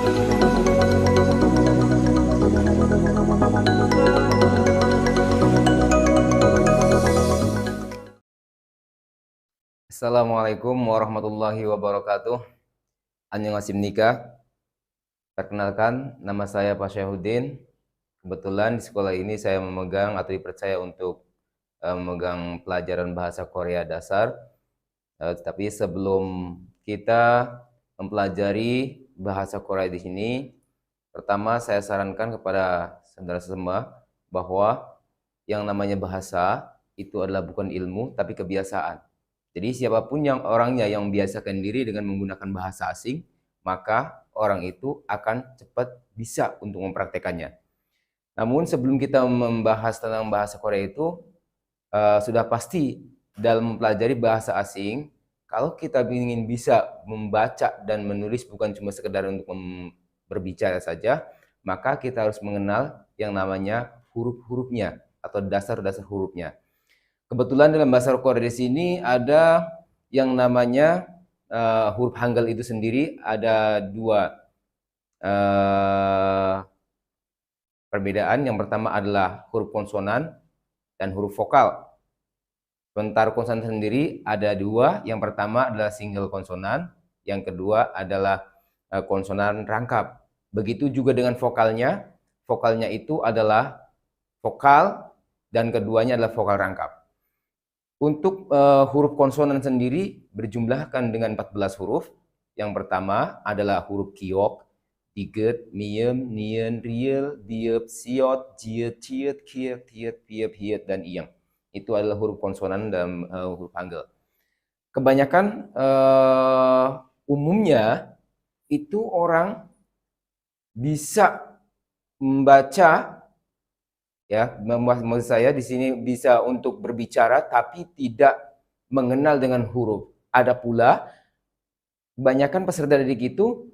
Assalamualaikum warahmatullahi wabarakatuh. Annyeonghaseyo nikah. Perkenalkan, nama saya Pak Syahuddin. Kebetulan di sekolah ini saya memegang atau dipercaya untuk memegang pelajaran bahasa Korea dasar. Tapi sebelum kita mempelajari bahasa Korea di sini, pertama saya sarankan kepada saudara semua bahwa yang namanya bahasa itu adalah bukan ilmu tapi kebiasaan. Jadi siapapun yang orangnya yang membiasakan diri dengan menggunakan bahasa asing, maka orang itu akan cepat bisa untuk mempraktekannya. Namun sebelum kita membahas tentang bahasa Korea itu, sudah pasti dalam mempelajari bahasa asing, kalau kita ingin bisa membaca dan menulis bukan cuma sekedar untuk berbicara saja, maka kita harus mengenal yang namanya huruf-hurufnya atau dasar-dasar hurufnya. Kebetulan dalam bahasa Korea di sini ada yang namanya huruf Hangul itu sendiri ada dua perbedaan. Yang pertama adalah huruf konsonan dan huruf vokal. Sementara konsonan sendiri ada dua. Yang pertama adalah single konsonan, yang kedua adalah konsonan rangkap. Begitu juga dengan vokalnya. Vokalnya itu adalah vokal dan keduanya adalah vokal rangkap. Untuk huruf konsonan sendiri berjumlahkan dengan 14 huruf. Yang pertama adalah huruf kiok, diget, miem, nien, riel, diep, siot, jiet, ciet, kiet, tiet, piep, hiet, dan iyeng. Itu adalah huruf konsonan dalam huruf Hangul. Kebanyakan umumnya itu orang bisa membaca, ya, maksud saya di sini bisa untuk berbicara tapi tidak mengenal dengan huruf. Ada pula kebanyakan peserta didik itu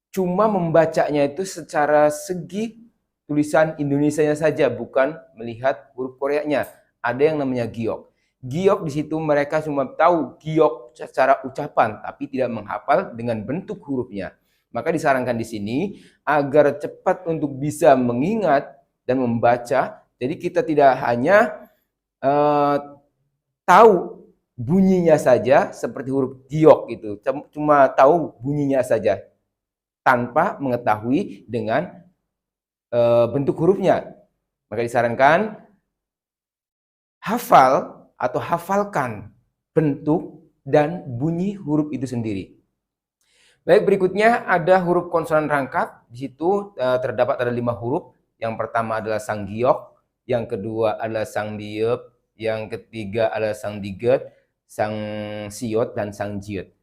cuma membacanya itu secara segi tulisan Indonesianya saja, bukan melihat huruf Koreanya. Ada yang namanya giok. Giok di situ mereka cuma tahu giok secara ucapan tapi tidak menghafal dengan bentuk hurufnya. Maka disarankan di sini agar cepat untuk bisa mengingat dan membaca. Jadi kita tidak hanya tahu bunyinya saja seperti huruf giok itu, cuma tahu bunyinya saja tanpa mengetahui dengan bentuk hurufnya. Maka disarankan hafal atau hafalkan bentuk dan bunyi huruf itu sendiri. Baik, berikutnya ada huruf konsonan rangkap. Di situ terdapat ada 5 huruf. Yang pertama adalah sang giok, yang kedua adalah sang diep, yang ketiga adalah sang diget, sang siot, dan sang jiet.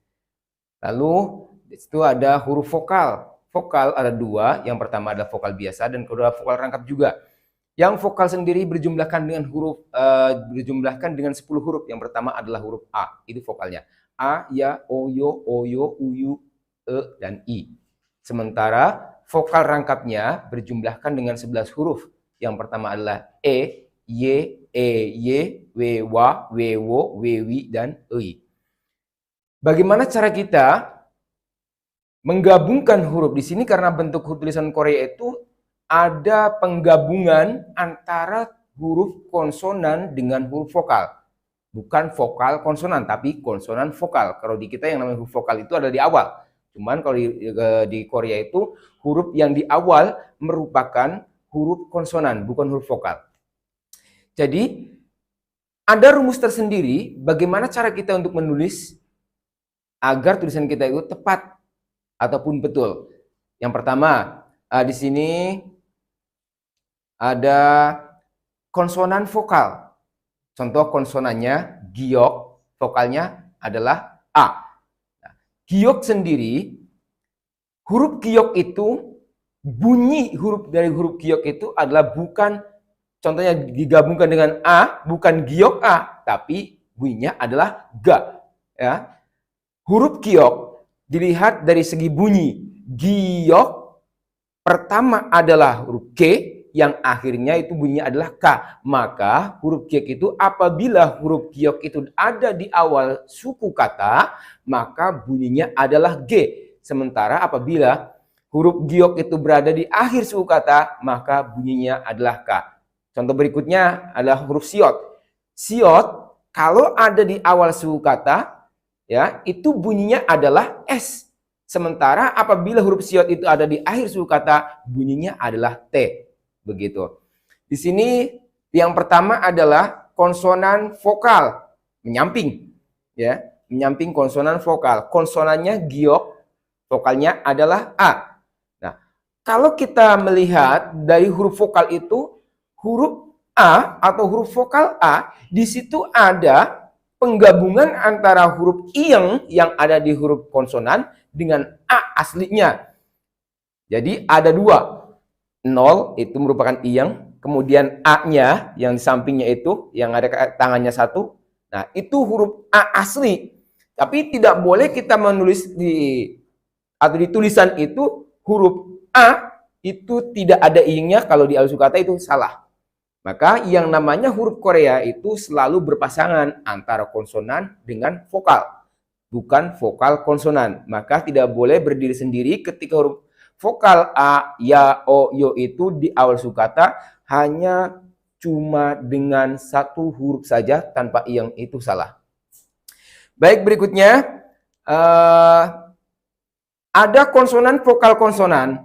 Lalu di situ ada huruf vokal. Vokal ada 2, yang pertama adalah vokal biasa dan kedua vokal rangkap juga. Yang vokal sendiri berjumlahkan dengan huruf berjumlahkan dengan 10 huruf. Yang pertama adalah huruf A, itu vokalnya. A, ya, oyo, uyu, dan i. Sementara vokal rangkapnya berjumlahkan dengan 11 huruf. Yang pertama adalah e, y, we, wa, we, wo, we, wi, dan ei. Bagaimana cara kita menggabungkan huruf di sini? Karena bentuk tulisan Korea itu ada penggabungan antara huruf konsonan dengan huruf vokal. Bukan vokal konsonan, tapi konsonan vokal. Kalau di kita yang namanya huruf vokal itu ada di awal. Cuman kalau di Korea itu huruf yang di awal merupakan huruf konsonan, bukan huruf vokal. Jadi ada rumus tersendiri bagaimana cara kita untuk menulis agar tulisan kita itu tepat ataupun betul. Yang pertama, di sini ada konsonan vokal. Contoh konsonannya giok, vokalnya adalah A. Giok sendiri, huruf giok itu, bunyi huruf dari huruf giok itu adalah bukan, contohnya digabungkan dengan A, bukan giok A, tapi bunyinya adalah ga. Ya. Huruf giok dilihat dari segi bunyi. Giok pertama adalah huruf G, yang akhirnya itu bunyinya adalah K. Maka huruf giok itu apabila huruf giok itu ada di awal suku kata, maka bunyinya adalah G. Sementara apabila huruf giok itu berada di akhir suku kata, maka bunyinya adalah K. Contoh berikutnya adalah huruf siot. Siot kalau ada di awal suku kata, ya, itu bunyinya adalah S. Sementara apabila huruf siot itu ada di akhir suku kata, bunyinya adalah T. Begitu. Di sini yang pertama adalah konsonan vokal menyamping, ya, menyamping konsonan vokal. Konsonannya giok, vokalnya adalah A. Nah, kalau kita melihat dari huruf vokal itu, huruf A atau huruf vokal A, di situ ada penggabungan antara huruf iyeng yang ada di huruf konsonan dengan A aslinya. Jadi ada dua. 0 itu merupakan iyeng, kemudian A-nya yang di sampingnya itu, yang ada tangannya satu. Nah, itu huruf A asli. Tapi tidak boleh kita menulis atau di tulisan itu huruf A itu tidak ada iyengnya, kalau di alus kata itu salah. Maka yang namanya huruf Korea itu selalu berpasangan antara konsonan dengan vokal, bukan vokal konsonan. Maka tidak boleh berdiri sendiri ketika huruf vokal A, ya, o, yo itu di awal sukata hanya cuma dengan satu huruf saja tanpa iyeng, itu salah. Baik, berikutnya ada konsonan vokal konsonan.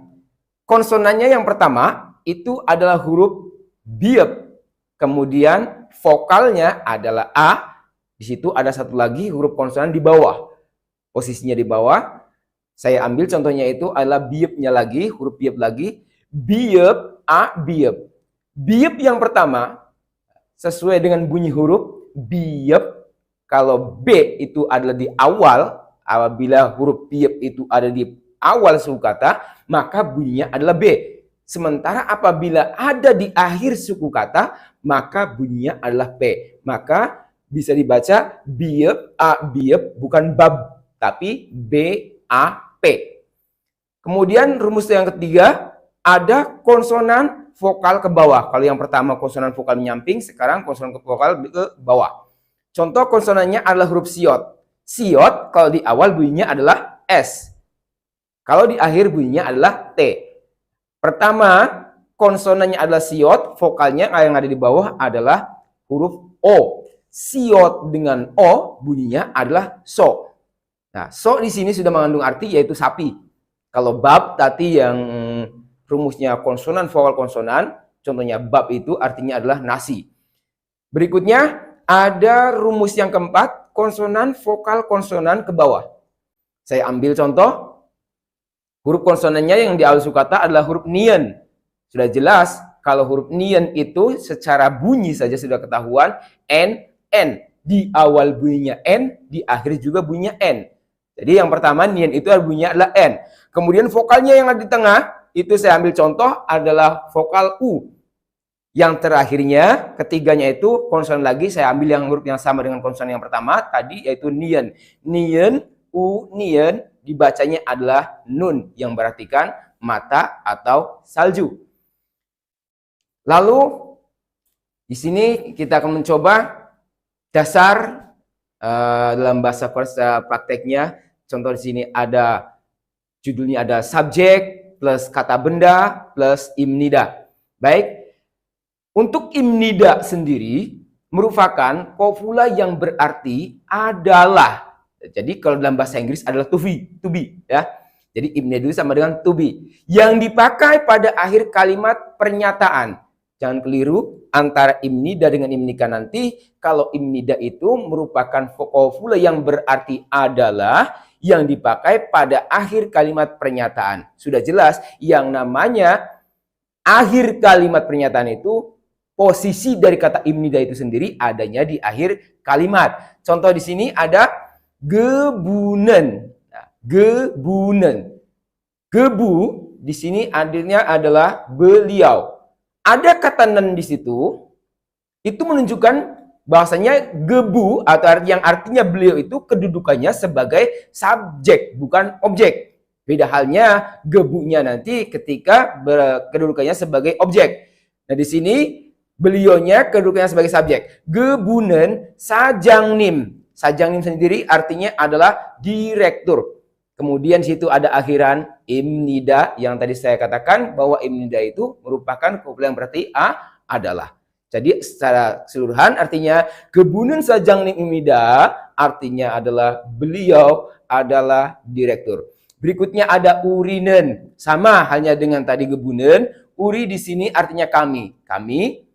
Konsonannya yang pertama itu adalah huruf biep, kemudian vokalnya adalah A. Di situ ada satu lagi huruf konsonan di bawah, posisinya di bawah. Saya ambil contohnya itu adalah biepnya lagi, huruf biep lagi, biep, A, biep. Biep yang pertama sesuai dengan bunyi huruf biep. Kalau B itu adalah di awal, apabila huruf biep itu ada di awal suku kata, maka bunyinya adalah B. Sementara apabila ada di akhir suku kata, maka bunyinya adalah P. Maka bisa dibaca biep, A, biep, bukan bab, tapi B, A, P. Kemudian rumus yang ketiga, ada konsonan vokal ke bawah. Kalau yang pertama konsonan vokal menyamping, sekarang konsonan vokal ke bawah. Contoh konsonannya adalah huruf siot. Siot kalau di awal bunyinya adalah S. Kalau di akhir bunyinya adalah T. Pertama, konsonannya adalah siot, vokalnya yang ada di bawah adalah huruf O. Siot dengan O bunyinya adalah so. Nah, so di sini sudah mengandung arti yaitu sapi. Kalau bab tadi yang rumusnya konsonan vokal konsonan, contohnya bab itu artinya adalah nasi. Berikutnya ada rumus yang keempat, konsonan vokal konsonan ke bawah. Saya ambil contoh. Huruf konsonannya yang di awal sukata adalah huruf nien. Sudah jelas kalau huruf nien itu secara bunyi saja sudah ketahuan N. Di awal bunyinya N, di akhir juga bunyinya N. Jadi yang pertama nien itu bunyinya adalah N. Kemudian vokalnya yang ada di tengah, itu saya ambil contoh adalah vokal U. Yang terakhirnya, ketiganya itu konsonan lagi, saya ambil yang huruf yang sama dengan konsonan yang pertama tadi yaitu nien. Nien, U, nien. Dibacanya adalah nun yang berartikan mata atau salju. Lalu di sini kita akan mencoba dasar dalam bahasa Korea prakteknya. Contoh di sini ada judulnya ada subjek plus kata benda plus imnida. Baik, untuk imnida sendiri merupakan kopula yang berarti adalah. Jadi kalau dalam bahasa Inggris adalah to be, ya. Jadi imnida sama dengan to be. Yang dipakai pada akhir kalimat pernyataan. Jangan keliru antara imnida dengan imnika nanti. Kalau imnida itu merupakan kopula yang berarti adalah yang dipakai pada akhir kalimat pernyataan. Sudah jelas yang namanya akhir kalimat pernyataan itu posisi dari kata imnida itu sendiri adanya di akhir kalimat. Contoh di sini ada gebunen. Nah, gebunen. Gebu di sini artinya adalah beliau. Ada kata nen di situ. Itu menunjukkan bahasanya gebu atau yang artinya beliau itu kedudukannya sebagai subjek bukan objek. Beda halnya gebunya nanti ketika kedudukannya sebagai objek. Nah, di sini beliaunya kedudukannya sebagai subjek. Gebunen sajangnim. Sajangnim sendiri artinya adalah direktur. Kemudian di situ ada akhiran imnida yang tadi saya katakan bahwa imnida itu merupakan kopula yang berarti adalah. Jadi secara keseluruhan artinya Gebunun Sajang Nim Imnida artinya adalah beliau adalah direktur. Berikutnya ada urinen, sama halnya dengan tadi Gebunun. Uri di sini artinya kami. Kami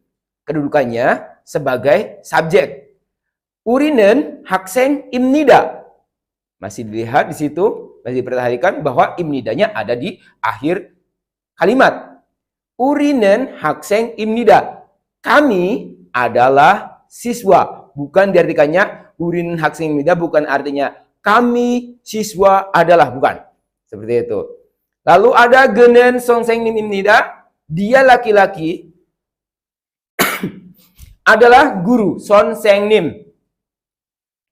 kedudukannya sebagai subjek. Urinen hakseng imnida. Masih dilihat di situ, masih diperhatikan bahwa imnidanya ada di akhir kalimat. Urinen hakseng imnida. Kami adalah siswa. Bukan diartikannya urinen hakseng imnida bukan artinya kami siswa adalah, bukan. Seperti itu. Lalu ada genen songseng nim imnida. Dia laki-laki adalah guru, son seng nim.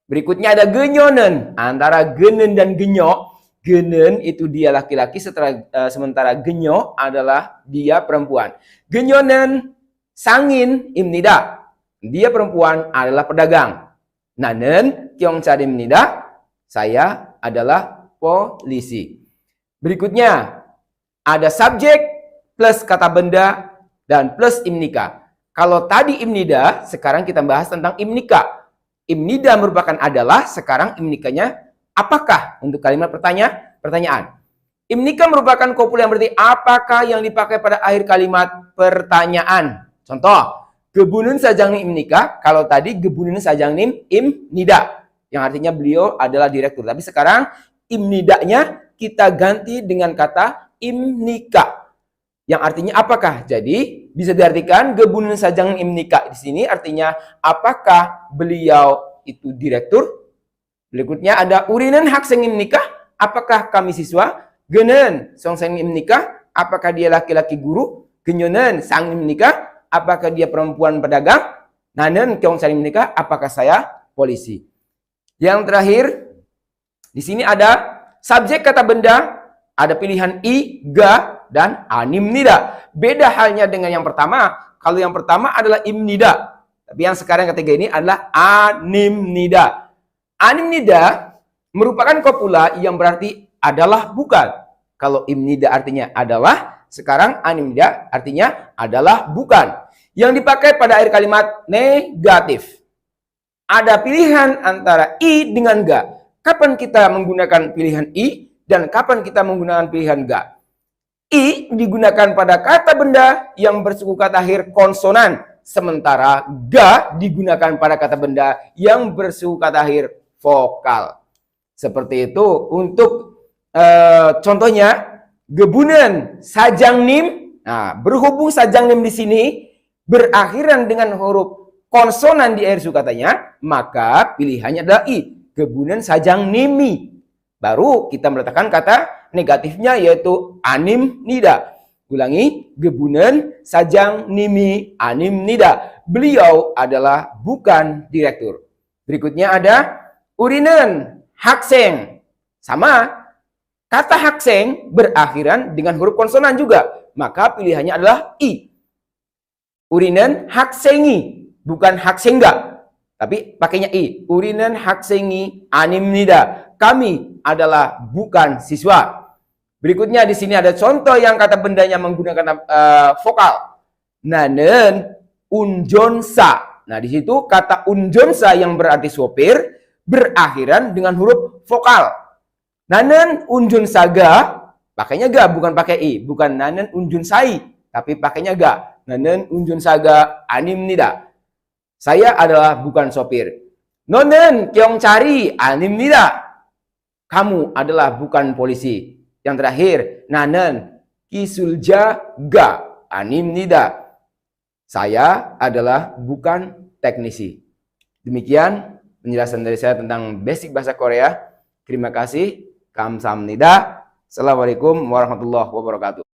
Berikutnya ada genyonen, antara genen dan genyo. Genen itu dia laki-laki, sementara genyo adalah dia perempuan. Genyonen sangin imnida, dia perempuan adalah pedagang. Nanen kyong cari imnida, saya adalah polisi. Berikutnya ada subjek plus kata benda dan plus imnika. Kalau tadi imnida, sekarang kita bahas tentang imnika. Imnida merupakan adalah, sekarang imnikanya apakah? Untuk kalimat pertanyaan. Imnika merupakan kopula yang berarti apakah yang dipakai pada akhir kalimat pertanyaan. Contoh, Gebunun Sajang Nim Imnika, kalau tadi Gebunun Sajang Nim Imnida, yang artinya beliau adalah direktur. Tapi sekarang imnidanya kita ganti dengan kata imnika. Yang artinya apakah? Jadi bisa diartikan Gebunun Sajang imnika di sini artinya apakah beliau itu direktur? Berikutnya ada urinen hakseng imnika, apakah kami siswa? Genen songseng imnika, apakah dia laki-laki guru? Genyonen sang imnika, apakah dia perempuan pedagang? Nanen kyong sang imnika, apakah saya polisi? Yang terakhir di sini ada subjek kata benda, ada pilihan i, ga, dan animnida. Beda halnya dengan yang pertama. Kalau yang pertama adalah imnida. Tapi yang sekarang ketiga ini adalah animnida. Animnida merupakan kopula yang berarti adalah bukan. Kalau imnida artinya adalah, sekarang animnida artinya adalah bukan. Yang dipakai pada akhir kalimat negatif. Ada pilihan antara i dengan ga. Kapan kita menggunakan pilihan i dan kapan kita menggunakan pilihan ga? I digunakan pada kata benda yang bersuku kata akhir konsonan, sementara ga digunakan pada kata benda yang bersuku kata akhir vokal. Seperti itu untuk contohnya Gebunun Sajang Nim. Nah, berhubung Sajang Nim di sini berakhiran dengan huruf konsonan di akhir suku katanya, maka pilihannya adalah i. Gebunun Sajang Nimi. Baru kita meletakkan kata negatifnya yaitu animnida. Ulangi, Gebunun Sajang Nimi animnida. Beliau adalah bukan direktur. Berikutnya ada urinen hakseng. Sama, kata hakseng berakhiran dengan huruf konsonan juga. Maka pilihannya adalah i. Urinen haksengi, bukan haksengga. Tapi pakainya i. Urinen haksengi animnida. Kami adalah bukan siswa. Berikutnya di sini ada contoh yang kata bendanya menggunakan vokal. Nanen unjonsa. Nah, di situ kata unjonsa yang berarti sopir berakhiran dengan huruf vokal. Nanen unjonsaga, pakainya ga, bukan pakai i. Bukan nanen unjonsai, tapi pakainya ga. Nanen unjonsaga animnida. Saya adalah bukan sopir. Nonen kyong cari animnida. Kamu adalah bukan polisi. Yang terakhir, nanen kisulja ga animnida. Saya adalah bukan teknisi. Demikian penjelasan dari saya tentang basic bahasa Korea. Terima kasih. Kamsahamnida. Assalamualaikum warahmatullahi wabarakatuh.